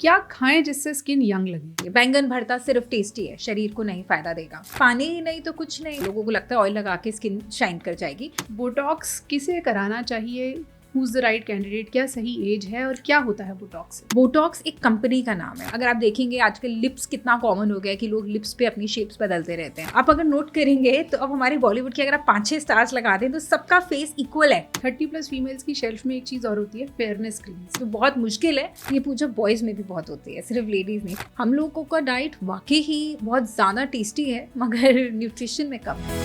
क्या खाएं जिससे स्किन यंग लगे? बैंगन भरता सिर्फ टेस्टी है, शरीर को नहीं फायदा देगा। पानी ही नहीं तो कुछ नहीं। लोगों को लगता है ऑयल लगा के स्किन शाइन कर जाएगी। बोटॉक्स किसे कराना चाहिए? Who's the right candidate? क्या सही एज है और क्या होता है बोटॉक्स से? बोटॉक्स एक कंपनी का नाम है। अगर आप देखेंगे आजकल लिप्स कितना कॉमन हो गया है कि लोग लिप्स पे अपनी शेप्स बदलते रहते हैं। आप अगर नोट करेंगे तो अब हमारे बॉलीवुड के अगर आप 5-6 स्टार्स लगा दें तो सबका फेस इक्वल है। 30+ फीमेल्स की शेल्फ में एक चीज और होती है, फेयरनेस क्रीम्स। तो बहुत मुश्किल है। ये पूछो बॉयज में भी बहुत होती है, सिर्फ लेडीज नहीं। हम लोगों का डाइट वाकई ही बहुत ज्यादा टेस्टी है मगर न्यूट्रिशन में कम है।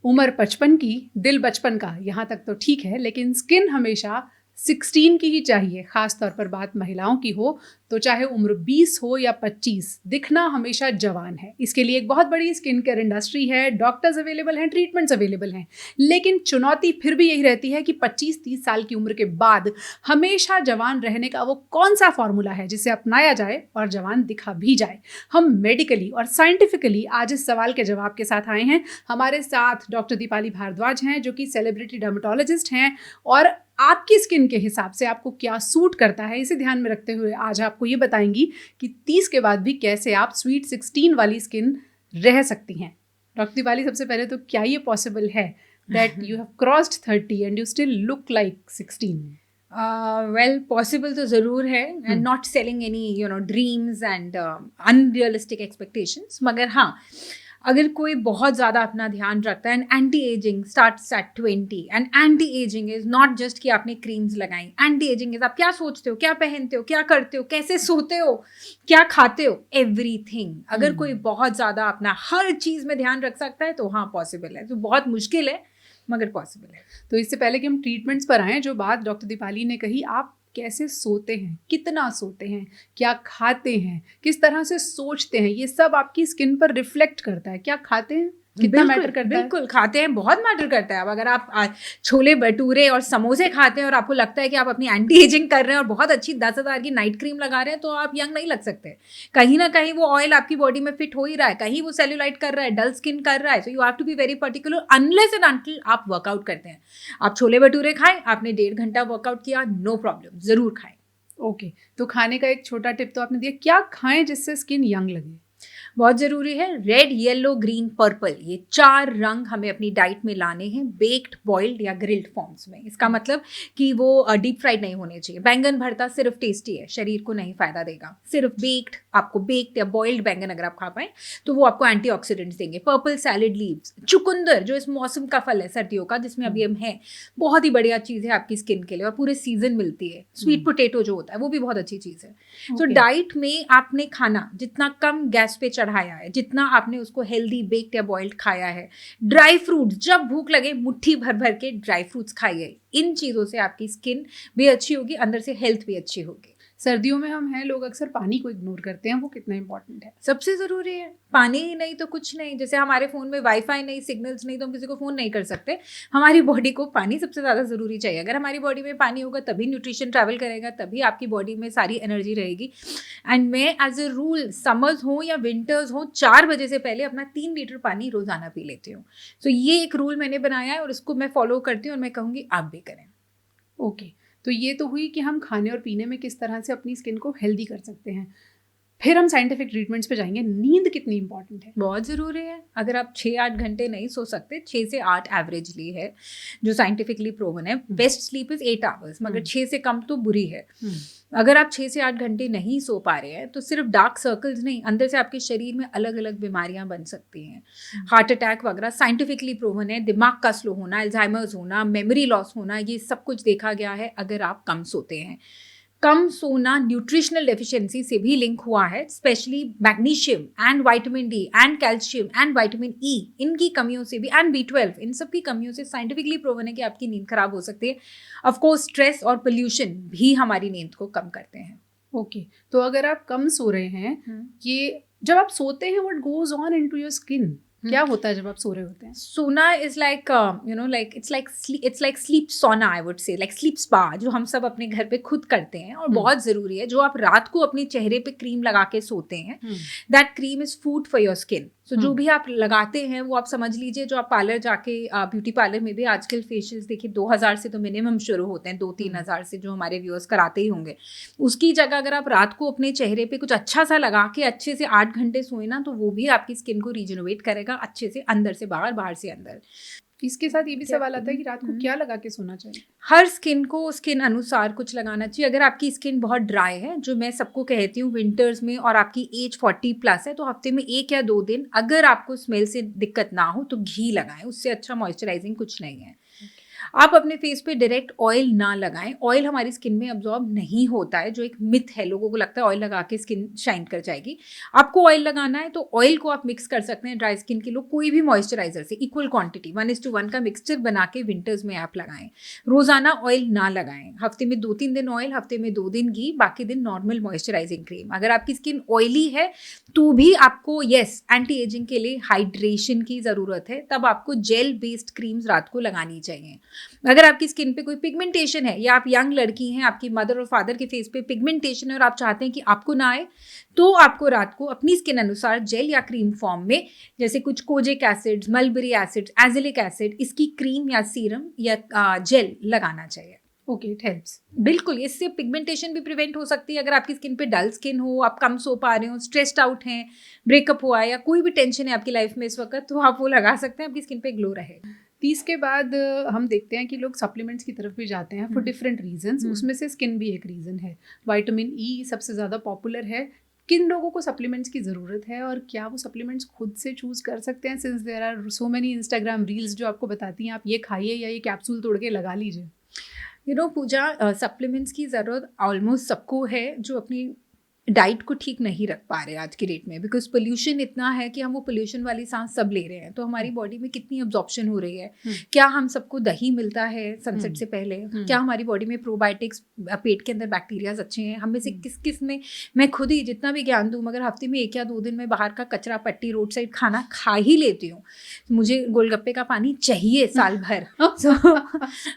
उम्र 55 की, दिल बचपन का, यहाँ तक तो ठीक है, लेकिन स्किन हमेशा 16 की ही चाहिए। खास तौर पर बात महिलाओं की हो तो चाहे उम्र 20 हो या 25, दिखना हमेशा जवान है। इसके लिए एक बहुत बड़ी स्किन केयर इंडस्ट्री है, डॉक्टर्स अवेलेबल हैं, ट्रीटमेंट्स अवेलेबल हैं। लेकिन चुनौती फिर भी यही रहती है कि 25-30 साल की उम्र के बाद हमेशा जवान रहने का वो कौन सा फॉर्मूला है जिसे अपनाया जाए और जवान दिखा भी जाए। हम मेडिकली और साइंटिफिकली आज इस सवाल के जवाब के साथ आए हैं। हमारे साथ डॉक्टर दीपाली भारद्वाज हैं जो कि सेलिब्रिटी डर्मेटोलॉजिस्ट हैं और आपकी स्किन के हिसाब से आपको क्या सूट करता है इसे ध्यान में रखते हुए आज आपको ये बताएंगी कि 30 के बाद भी कैसे आप स्वीट 16 वाली स्किन रह सकती हैं। डॉक्टर दीपाली, सबसे पहले तो क्या ये पॉसिबल है that you have crossed 30 and you still look like 16? Well possible तो ज़रूर है and not selling any dreams and unrealistic expectations. मगर हाँ, अगर कोई बहुत ज़्यादा अपना ध्यान रखता है and anti ageing starts at 20 and anti ageing is not just कि आपने क्रीम्स लगाई। एंटी एजिंग इज़ आप क्या सोचते हो, क्या पहनते हो, क्या करते हो, कैसे सोते हो, क्या खाते हो, एवरीथिंग। अगर कोई बहुत ज़्यादा अपना हर चीज़ में ध्यान रख सकता है तो हाँ पॉसिबल है। तो बहुत मुश्किल है मगर पॉसिबल है। तो इससे पहले कि हम ट्रीटमेंट्स पर आएँ, जो बात डॉक्टर दीपाली ने कही, आप कैसे सोते हैं, कितना सोते हैं, क्या खाते हैं, किस तरह से सोचते हैं, ये सब आपकी स्किन पर रिफ्लेक्ट करता है। क्या खाते हैं कितना मैटर करता है? बिल्कुल खाते हैं, बहुत मैटर करता है। अब अगर आप छोले भटूरे और समोसे खाते हैं और आपको लगता है कि आप अपनी एंटी एजिंग कर रहे हैं और बहुत अच्छी 10,000 की नाइट क्रीम लगा रहे हैं तो आप यंग नहीं लग सकते। कहीं ना कहीं वो ऑयल आपकी बॉडी में फिट हो ही रहा है, कहीं वो सेल्यूलाइट कर रहा है, डल स्किन कर रहा है। So you have to be very particular unless and until आप वर्कआउट करते हैं। आप छोले भटूरे खाएं, आपने 1.5 घंटा वर्कआउट किया, नो प्रॉब्लम, ज़रूर खाएं। ओके, तो खाने का एक छोटा टिप तो आपने दिया, क्या खाएं जिससे स्किन यंग लगे? बहुत ज़रूरी है। रेड, येलो, ग्रीन, पर्पल, ये 4 रंग हमें अपनी डाइट में लाने हैं बेक्ड, बॉइल्ड या ग्रिल्ड फॉर्म्स में। इसका मतलब कि वो डीप फ्राइड नहीं होने चाहिए। बैंगन भरता सिर्फ टेस्टी है, शरीर को नहीं फायदा देगा। सिर्फ बेक्ड, आपको बेक्ड या बॉइल्ड बैंगन अगर आप खा पाएं तो वो आपको एंटीऑक्सीडेंट्स देंगे। पर्पल सैलेड लीव्स, चुकंदर जो इस मौसम का फल है सर्दियों का जिसमें अभी हम हैं, बहुत ही बढ़िया चीज़ है आपकी स्किन के लिए और पूरे सीजन मिलती है। स्वीट पोटैटो जो होता है वो भी बहुत अच्छी चीज़ है। तो डाइट में आपने खाना जितना कम गैस पे चढ़ाया है, जितना आपने उसको हेल्दी बेक्ड या बॉइल्ड खाया है, ड्राई फ्रूट्स जब भूख लगे मुट्ठी भर भर के ड्राई फ्रूट्स खाइए। इन चीज़ों से आपकी स्किन भी अच्छी होगी, अंदर से हेल्थ भी अच्छी होगी। सर्दियों में हम हैं, लोग अक्सर पानी को इग्नोर करते हैं, वो कितना इंपॉर्टेंट है? सबसे ज़रूरी है। पानी ही नहीं तो कुछ नहीं। जैसे हमारे फ़ोन में वाईफाई नहीं, सिग्नल्स नहीं तो हम किसी को फ़ोन नहीं कर सकते। हमारी बॉडी को पानी सबसे ज़्यादा ज़रूरी चाहिए। अगर हमारी बॉडी में पानी होगा तभी न्यूट्रिशन ट्रैवल करेगा, तभी आपकी बॉडी में सारी एनर्जी रहेगी। एंड मैं एज ए रूल, समर्स हो या विंटर्स हो, 4 बजे से पहले अपना 3 लीटर पानी रोज़ाना पी लेती हूँ। तो ये एक रूल मैंने बनाया है और इसको मैं फॉलो करती हूँ और मैं कहूँगी आप भी करें। ओके, तो ये तो हुई कि हम खाने और पीने में किस तरह से अपनी स्किन को हेल्दी कर सकते हैं। फिर हम साइंटिफिक ट्रीटमेंट्स पे जाएंगे। नींद कितनी इंपॉर्टेंट है? बहुत ज़रूरी है। अगर आप 6-8 घंटे नहीं सो सकते, 6 से 8 एवरेजली है जो साइंटिफिकली प्रूवन है। बेस्ट स्लीप इज़ 8 आवर्स, मगर 6 से कम तो बुरी है। अगर आप 6 से 8 घंटे नहीं सो पा रहे हैं तो सिर्फ डार्क सर्कल्स नहीं, अंदर से आपके शरीर में अलग अलग बीमारियां बन सकती हैं। हार्ट अटैक वगैरह साइंटिफिकली प्रूवन है। दिमाग का स्लो होना, अल्जाइमर्स होना, मेमोरी लॉस होना, ये सब कुछ देखा गया है अगर आप कम सोते हैं। कम सोना न्यूट्रिशनल डेफिशिएंसी से भी लिंक हुआ है, specially magnesium and vitamin D and calcium and vitamin E, इनकी कमियों से भी, एंड B12, इन सब की कमियों से साइंटिफिकली प्रूवन है कि आपकी नींद खराब हो सकती है। ऑफ कोर्स स्ट्रेस और पोल्यूशन भी हमारी नींद को कम करते हैं। ओके, तो अगर आप कम सो रहे हैं, ये जब आप सोते हैं what goes on into your skin? क्या होता है जब आप सो रहे होते हैं? Sauna is like like it's like sleep sauna, I would say, like sleep spa, जो हम सब अपने घर पे खुद करते हैं और बहुत ज़रूरी है। जो आप रात को अपने चेहरे पे क्रीम लगा के सोते हैं, that cream is food for your skin. So जो भी आप लगाते हैं वो आप समझ लीजिए, जो आप पार्लर जाके ब्यूटी पार्लर में भी आजकल फेशियल्स देखिए 2000 से तो मिनिमम शुरू होते हैं, 2-3 हज़ार से जो हमारे व्यूअर्स कराते ही होंगे। उसकी जगह अगर आप रात को अपने चेहरे पे कुछ अच्छा सा लगा के अच्छे से 8 घंटे सोए ना, तो वो भी आपकी स्किन को रिजनरेट करेगा अच्छे से, अंदर से बाहर, बाहर से अंदर। इसके साथ ये भी सवाल आता है कि रात को क्या लगा के सोना चाहिए? हर स्किन को स्किन अनुसार कुछ लगाना चाहिए। अगर आपकी स्किन बहुत ड्राई है, जो मैं सबको कहती हूँ विंटर्स में, और आपकी एज 40+ है, तो हफ्ते में 1 या 2 दिन अगर आपको स्मेल से दिक्कत ना हो तो घी लगाएं, उससे अच्छा मॉइस्चराइजिंग कुछ नहीं है। आप अपने फेस पे डायरेक्ट ऑयल ना लगाएं। ऑयल हमारी स्किन में अब्जॉर्ब नहीं होता है, जो एक मिथ है, लोगों को लगता है ऑयल लगा के स्किन शाइन कर जाएगी। आपको ऑयल लगाना है तो ऑयल को आप मिक्स कर सकते हैं ड्राई स्किन के लोग, कोई भी मॉइस्चराइजर से इक्वल क्वांटिटी 1:1 का मिक्सचर बना के विंटर्स में आप लगाएं। रोजाना ऑयल ना लगाएं, हफ्ते में 2-3 दिन ऑयल, हफ्ते में 2 दिन घी, बाकी दिन नॉर्मल मॉइस्चराइजिंग क्रीम। अगर आपकी स्किन ऑयली है तो भी आपको एंटी एजिंग के लिए हाइड्रेशन की ज़रूरत है, तब आपको जेल बेस्ड क्रीम्स रात को लगानी चाहिए। अगर आपकी स्किन पे कोई पिगमेंटेशन है, या आप यंग लड़की हैं, आपकी मदर और फादर के फेस पे पिगमेंटेशन है और आप चाहते हैं कि आपको ना आए, तो आपको रात को अपनी स्किन अनुसार जेल या क्रीम फॉर्म में, जैसे कुछ kojic acids, mulberry acids, azelaic acid, इसकी क्रीम या सीरम या जेल लगाना चाहिए। Okay, it helps. बिल्कुल, इससे पिगमेंटेशन भी प्रिवेंट हो सकती है। अगर आपकी स्किन पे डल स्किन हो, आप कम सो पा रहे हो, स्ट्रेस्ड आउट हैं, ब्रेकअप हुआ है, या कोई भी टेंशन है आपकी लाइफ में इस वक्त, तो आप वो लगा सकते हैं, आपकी स्किन पे ग्लो रहेगा। 30 के बाद हम देखते हैं कि लोग सप्लीमेंट्स की तरफ भी जाते हैं फॉर डिफरेंट रीजंस। उसमें से स्किन भी एक रीज़न है। विटामिन ई सबसे ज़्यादा पॉपुलर है। किन लोगों को सप्लीमेंट्स की ज़रूरत है और क्या वो सप्लीमेंट्स खुद से चूज़ कर सकते हैं, since there are so many Instagram reels जो आपको बताती हैं आप ये खाइए या ये कैप्सूल तोड़ के लगा लीजिए? पूजा, सप्लीमेंट्स की ज़रूरत ऑलमोस्ट सबको है जो अपनी डाइट को ठीक नहीं रख पा रहे आज की डेट में, बिकॉज पोल्यूशन इतना है कि हम वो पोल्यूशन वाली सांस सब ले रहे हैं, तो हमारी बॉडी में कितनी अब्जॉर्प्शन हो रही है। क्या हम सबको दही मिलता है सनसेट से पहले? क्या हमारी बॉडी में प्रोबायोटिक्स, पेट के अंदर बैक्टीरियाज अच्छे हैं? हम में से किस किस में, मैं खुद ही जितना भी ज्ञान दूँ, मगर हफ्ते में 1 या 2 दिन में बाहर का कचरा पट्टी, रोड साइड खाना खा ही लेती हूँ। मुझे गोलगप्पे का पानी चाहिए साल भर।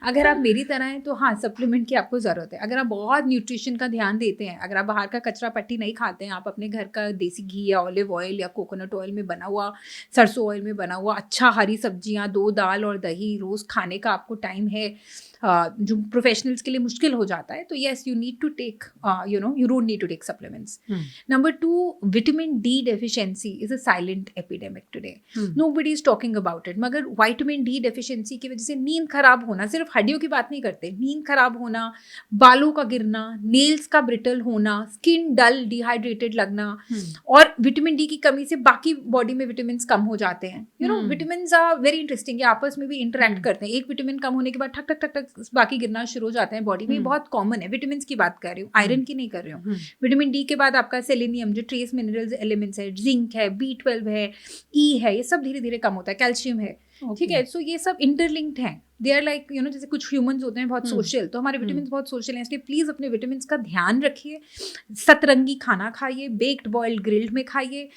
अगर आप मेरी तरह हैं तो हाँ, सप्लीमेंट की आपको ज़रूरत है। अगर आप बहुत न्यूट्रिशन का ध्यान देते हैं, अगर आप बाहर का कचरा पट्टी नहीं खाते हैं, आप अपने घर का देसी घी या ऑलिव ऑयल या कोकोनट ऑयल में बना हुआ, सरसों ऑयल में बना हुआ अच्छा हरी सब्जियां, 2 दाल और दही रोज़ खाने का आपको टाइम है, जो प्रोफेशनल्स के लिए मुश्किल हो जाता है, तो yes, you need to take, you don't need to take supplements. Number 2, vitamin D deficiency is a silent epidemic today. Nobody is talking about it, मगर विटामिन डी डेफिशिएंसी की वजह से नींद खराब होना, सिर्फ हड्डियों की बात नहीं करते, नींद खराब होना, बालों का गिरना, नेल्स का ब्रिटल होना, स्किन डल, डिहाइड्रेटेड लगना, और विटामिन डी की कमी से बाकी बॉडी में विटामिन कम हो जाते हैं। विटामिन आर वेरी इंटरेस्टिंग, ये आपस में भी इंटरेक्ट करते हैं। एक विटामिन कम होने के बाद ठक ठक ठक ठक बाकी गिरना शुरू हो जाते हैं बॉडी में। बहुत कॉमन है। विटामिन की बात कर रही हूँ, आयरन की नहीं कर रही हूँ। विटामिन डी के बाद आपका सेलेनियम, जो ट्रेस मिनरल्स एलिमेंट्स है, जिंक है, B12 है, ई है, ये सब धीरे धीरे कम होता है, कैल्शियम है। ठीक है, सो ये सब इंटरलिंक्ड हैं। दे आर लाइक जैसे कुछ ह्यूमंस होते हैं बहुत सोशल, तो हमारे विटामिन बहुत सोशल हैं, इसलिए प्लीज़ अपने विटामिन का ध्यान रखिए। सतरंगी खाना खाइए, बेक्ड बॉइल्ड ग्रिल्ड में खाइए।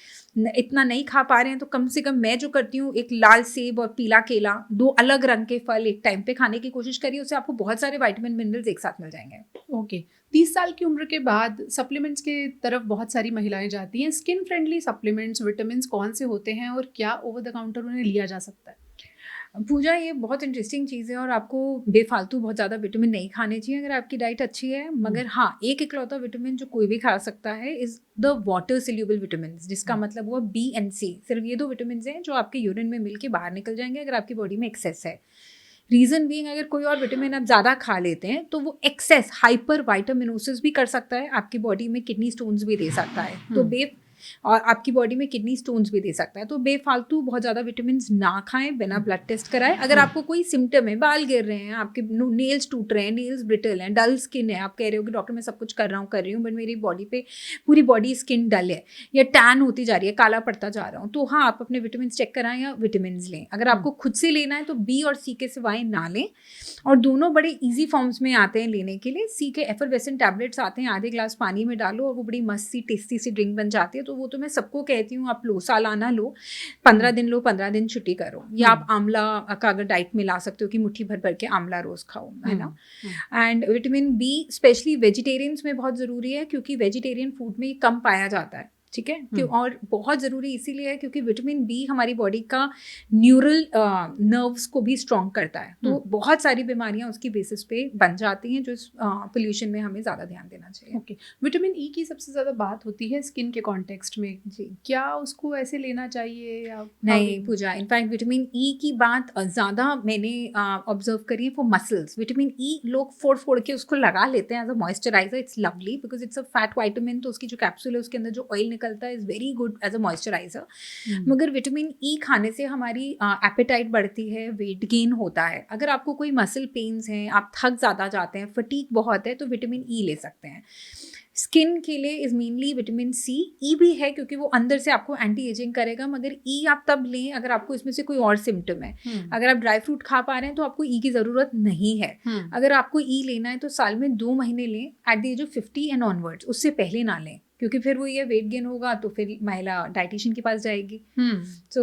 इतना नहीं खा पा रहे हैं तो कम से कम मैं जो करती हूँ, एक लाल सेब और पीला केला, 2 अलग रंग के फल एक टाइम पे खाने की कोशिश करिए, उससे आपको बहुत सारे विटामिन मिनरल्स एक साथ मिल जाएंगे। ओके, 30 साल की उम्र के बाद सप्लीमेंट्स की तरफ बहुत सारी महिलाएं जाती हैं। स्किन फ्रेंडली सप्लीमेंट्स, विटामिन कौन से होते हैं और क्या ओवर द काउंटर उन्हें लिया जा सकता है? पूजा, ये बहुत इंटरेस्टिंग चीज़ है और आपको बेफालतू बहुत ज़्यादा विटामिन नहीं खाने चाहिए अगर आपकी डाइट अच्छी है। मगर हाँ, एक इकलौता विटामिन जो कोई भी खा सकता है is the water soluble vitamin, जिसका मतलब हुआ B and C। सिर्फ ये 2 विटामिन हैं जो आपके यूरिन में मिल के बाहर निकल जाएंगे अगर आपकी बॉडी में एक्सेस है। रीज़न बीइंग, अगर कोई और विटामिन आप ज़्यादा खा लेते हैं तो वो एक्सेस हाइपर वाइटामिनोसिस भी कर सकता है, आपकी बॉडी में किडनी स्टोन्स भी दे सकता है, तो और आपकी बॉडी में किडनी स्टोन्स भी दे सकता है। तो बेफालतू बहुत ज़्यादा विटामिन ना खाएं, बिना ब्लड टेस्ट कराएं। अगर आपको कोई सिम्टम है, बाल गिर रहे हैं, आपके नेल्स टूट रहे हैं, नेल्स ब्रिटल हैं, डल स्किन है, आप कह रहे हो कि डॉक्टर मैं सब कुछ कर रही हूँ बट मेरी बॉडी पे पूरी बॉडी स्किन डल है या टैन होती जा रही है, काला पड़ता जा रहा हूँ, तो हाँ, आप अपने विटामिन चेक कराएं या विटामिन लें। अगर आपको खुद से लेना है तो B और C के सिवाय ना लें, और दोनों बड़े ईजी फॉर्म्स में आते हैं लेने के लिए। C के एफरवेसेंट टैबलेट्स आते हैं, आधे ग्लास पानी में डालो और वो बड़ी मस्त सी टेस्टी सी ड्रिंक बन जाती है। तो वो तो मैं सबको कहती हूँ, आप लो, सालाना लो, 15 दिन लो, 15 दिन छुट्टी करो। या आप आंवला का अगर डाइट में ला सकते हो कि मुट्ठी भर भर के आंवला रोज खाओ, है ना। And vitamin B specially vegetarians में बहुत ज़रूरी है, क्योंकि वेजिटेरियन फूड में कम पाया जाता है। ठीक है क्यों, और बहुत ज़रूरी इसीलिए है क्योंकि विटामिन बी हमारी बॉडी का न्यूरल नर्व्स को भी स्ट्रॉन्ग करता है, तो बहुत सारी बीमारियां उसकी बेसिस पे बन जाती हैं, जो पोल्यूशन में हमें ज़्यादा ध्यान देना चाहिए। ओके, विटामिन ई की सबसे ज़्यादा बात होती है स्किन के कॉन्टेक्स्ट में जी, क्या उसको ऐसे लेना चाहिए या नहीं पूजा, इनफैक्ट विटामिन ई की बात ज़्यादा मैंने ऑब्जर्व करी है फॉर मसल्स। विटामिन ई लोग फोड़ फोड़ के उसको लगा लेते हैं as a moisturiser, it's lovely because it's a fat vitamin, तो उसकी जो कैप्सूल है उसके अंदर जो ऑयल निकलता है is very good as a moisturiser. मगर विटामिन ई खाने से हमारी एपेटाइट बढ़ती है, वेट गेन होता है। अगर आपको कोई मसल पेन्स हैं, आप थक ज़्यादा जाते हैं, फटीक बहुत है, तो विटामिन ई ले सकते हैं। स्किन के लिए इज मेनली विटामिन सी, ई भी है क्योंकि वो अंदर से आपको एंटी एजिंग करेगा, मगर ई आप तब लें अगर आपको इसमें से कोई और सिम्टम है। अगर आप ड्राई फ्रूट खा पा रहे हैं तो आपको ई की ज़रूरत नहीं है। अगर आपको ई लेना है तो साल में 2 महीने लें at the age of 50 and onwards, उससे पहले ना लें क्योंकि फिर वो ये वेट गेन होगा तो फिर महिला डाइटिशियन के पास जाएगी। So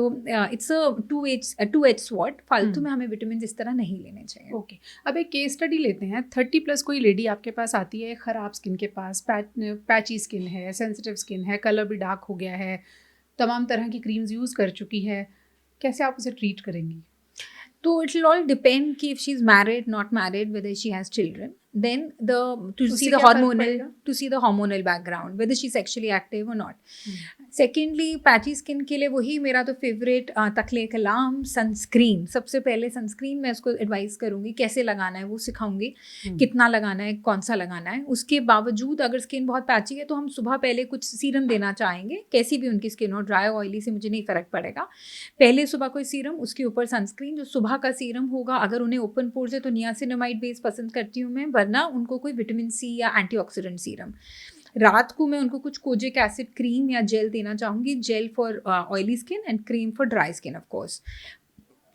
it's a two edge sword, फालतू में हमें विटामिन इस तरह नहीं लेने चाहिए। ओके, अब एक केस स्टडी लेते हैं। 30+ कोई लेडी आपके पास आती है ख़राब स्किन के पास, पैची स्किन है, सेंसिटिव स्किन है, कलर भी डार्क हो गया है, तमाम तरह की क्रीम्स यूज़ कर चुकी है, कैसे आप उसे ट्रीट करेंगी? तो इट विल ऑल डिपेंड कि if she is married, not married, whether she has children, then to see the hormonal background, whether she's sexually active or not. Secondly patchy skin के लिए वही मेरा तो फेवरेट तकले कलाम sunscreen. सबसे पहले sunscreen मैं उसको एडवाइस करूँगी, कैसे लगाना है वो सिखाऊंगी, कितना लगाना है, कौन सा लगाना है। उसके बावजूद अगर स्किन बहुत पैची है तो हम सुबह पहले कुछ सीरम देना चाहेंगे, कैसी भी उनकी स्किन हो, ड्राई ऑयली से मुझे नहीं फ़र्क पड़ेगा। पहले सुबह कोई सीरम, उसके ऊपर सनस्क्रीन। जो सुबह का सीरम होगा, अगर उन्हें ओपन पोर्स है तो नियासिनामाइड बेस पसंद करती हूँ मैं, वरना उनको कोई विटामिन सी या एंटीऑक्सीडेंट सीरम। रात को मैं उनको कुछ कोजिक एसिड क्रीम या जेल देना चाहूँगी, gel for oily skin and cream for dry skin of course.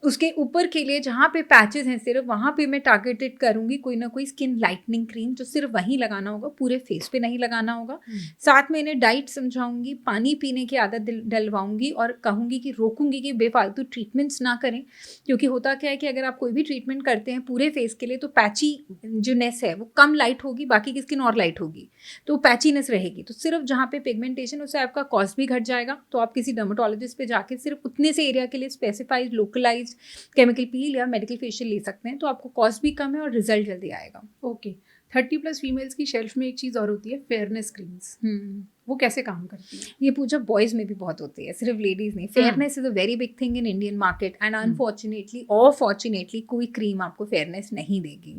उसके ऊपर के लिए जहाँ पे पैचेस हैं सिर्फ वहाँ पे मैं टारगेटेड करूँगी कोई ना कोई स्किन लाइटनिंग क्रीम, जो सिर्फ वहीं लगाना होगा, पूरे फेस पे नहीं लगाना होगा। साथ में इन्हें डाइट समझाऊंगी, पानी पीने की आदत डलवाऊंगी और कहूँगी कि रोकूंगी कि बेफालतू ट्रीटमेंट्स ना करें, क्योंकि होता क्या है कि अगर आप कोई भी ट्रीटमेंट करते हैं पूरे फेस के लिए तो पैची जो नेस है वो कम लाइट होगी, बाकी की स्किन और लाइट होगी, तो पैचीनेस रहेगी। तो सिर्फ जहाँ पे पिगमेंटेशन, उससे आपका कॉस्ट भी घट जाएगा। तो आप किसी डर्मेटोलॉजिस्ट पे जाके सिर्फ उतने से एरिया के लिए स्पेसिफाइड लोकलाइज केमिकल पील या मेडिकल फेशियल ले सकते हैं, तो आपको कॉस्ट भी कम है और रिजल्ट जल्दी आएगा। ओके, 30+ फीमेल्स की शेल्फ में एक चीज़ और होती है, फेयरनेस क्रीम्स। वो कैसे काम करती है? ये पूजा बॉयज़ में भी बहुत होती है, सिर्फ लेडीज़ नहीं। Fairness is a very big thing in Indian market and unfortunately और फॉर्चुनेटली कोई क्रीम आपको फेयरनेस नहीं देगी।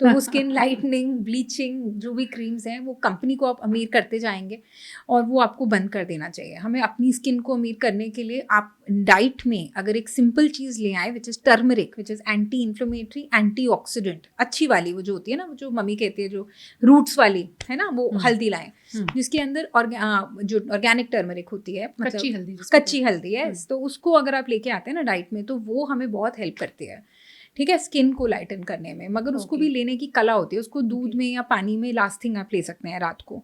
तो वो स्किन लाइटनिंग, ब्लीचिंग, जो भी क्रीम्स हैं वो कंपनी को आप अमीर करते जाएंगे और वो आपको बंद कर देना चाहिए। हमें अपनी स्किन को अमीर करने के लिए आप डाइट में अगर एक सिंपल चीज़ ले आए, which is turmeric, which is anti inflammatory, anti oxidant, अच्छी वाली वो जो होती है ना, जो मम्मी कहती है जो रूट्स वाली है ना, वो हल्दी लाएं जिसके अंदर जो ऑर्गेनिक टर्मरिक होती है, मतलब कच्ची हल्दी है, तो उसको अगर आप लेके आते हैं ना डाइट में तो वो हमें बहुत हेल्प करती है, ठीक है, स्किन को लाइटन करने में। मगर उसको भी लेने की कला होती है, उसको दूध में या पानी में लास्ट थिंग आप ले सकते हैं रात को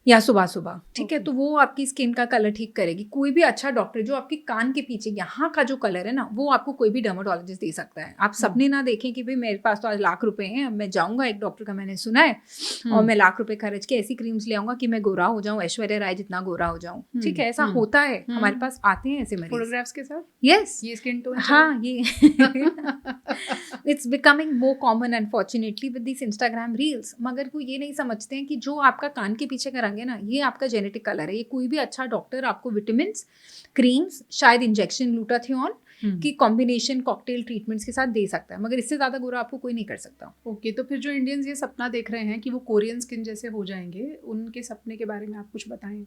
या सुबह सुबह, ठीक है। तो वो आपकी स्किन का कलर ठीक करेगी। कोई भी अच्छा डॉक्टर जो आपके कान के पीछे यहाँ का जो कलर है ना, वो आपको कोई भी डर्मेटोलॉजिस्ट दे सकता है। आप सपने ना देखें कि भाई मेरे पास तो आज लाख रुपए हैं, मैं जाऊँगा एक डॉक्टर का मैंने सुना है और मैं लाख रुपए खर्च के ऐसी क्रीम्स ले आऊँगा कि मैं गोरा हो जाऊँ, ऐश्वर्या राय जितना गोरा हो जाऊँ, ठीक है। ऐसा होता है, हमारे पास आते हैं ऐसे मरीज फोटोग्राफ्स के साथ। यस, ये स्किन टोन, हाँ, ये it's becoming more common unfortunately with this Instagram reels. मगर वो ये नहीं समझते हैं कि जो आपका कान के पीछे का रंग है ना, ये आपका जेनेटिक कलर है। ये कोई भी अच्छा डॉक्टर आपको विटामिन, क्रीम्स, शायद इंजेक्शन ग्लूटाथियोन की कॉम्बिनेशन कॉकटेल ट्रीटमेंट्स के साथ दे सकता है, मगर इससे ज़्यादा गोरा आपको कोई नहीं कर सकता। ओके, तो फिर जो इंडियंस ये सपना देख रहे हैं कि वो कोरियन स्किन जैसे हो जाएंगे, उनके सपने के बारे में आप कुछ बताएं।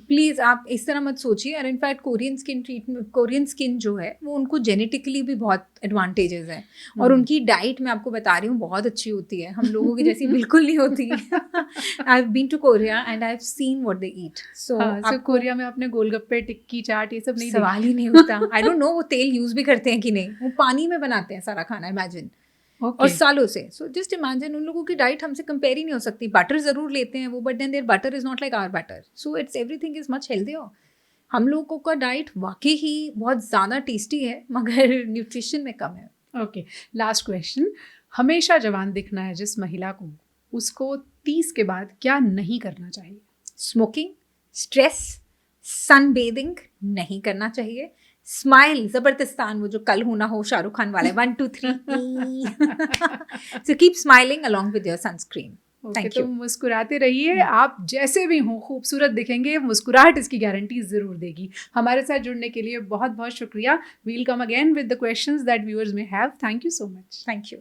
प्लीज़ आप इस तरह मत सोचिए। और इनफैक्ट कोरियन स्किन जो है वो उनको जेनेटिकली भी बहुत एडवांटेजेस हैं और उनकी डाइट मैं आपको बता रही हूँ बहुत अच्छी होती है, हम लोगों की जैसी बिल्कुल नहीं होती। I have been to Korea and I have seen what they eat. So Korea में आपने गोलगप्पे, टिक्की, चाट ये सब नहीं, सवाल ही नहीं उठता। आई डोंट नो वो तेल यूज़ भी करते हैं कि नहीं, वो पानी में बनाते हैं सारा खाना, इमेजिन। और सालों से। सो जस्ट इमेजिन, उन लोगों की डाइट हमसे कंपेयर ही नहीं हो सकती। बटर ज़रूर लेते हैं वो, but then there butter is not like our butter, so it's everything is much healthier. हम लोगों का डाइट वाकई ही बहुत ज़्यादा टेस्टी है, मगर न्यूट्रिशन में कम है। Okay, last question. हमेशा जवान दिखना है जिस महिला को, उसको 30 के बाद क्या नहीं करना चाहिए? स्मोकिंग, स्ट्रेस, सन बेदिंग नहीं करना चाहिए, स्माइल जबरदस्तान, वो जो कल होना हो शाहरुख खान वाला 1 2 3 so keep smiling along with your sunscreen. Okay, Thank तो you. मुस्कुराते रहिए, आप जैसे भी हों खूबसूरत दिखेंगे, मुस्कुराहट इसकी गारंटी ज़रूर देगी। हमारे साथ जुड़ने के लिए बहुत बहुत शुक्रिया। We'll come again with the questions that viewers may have. Thank you so much. Thank you.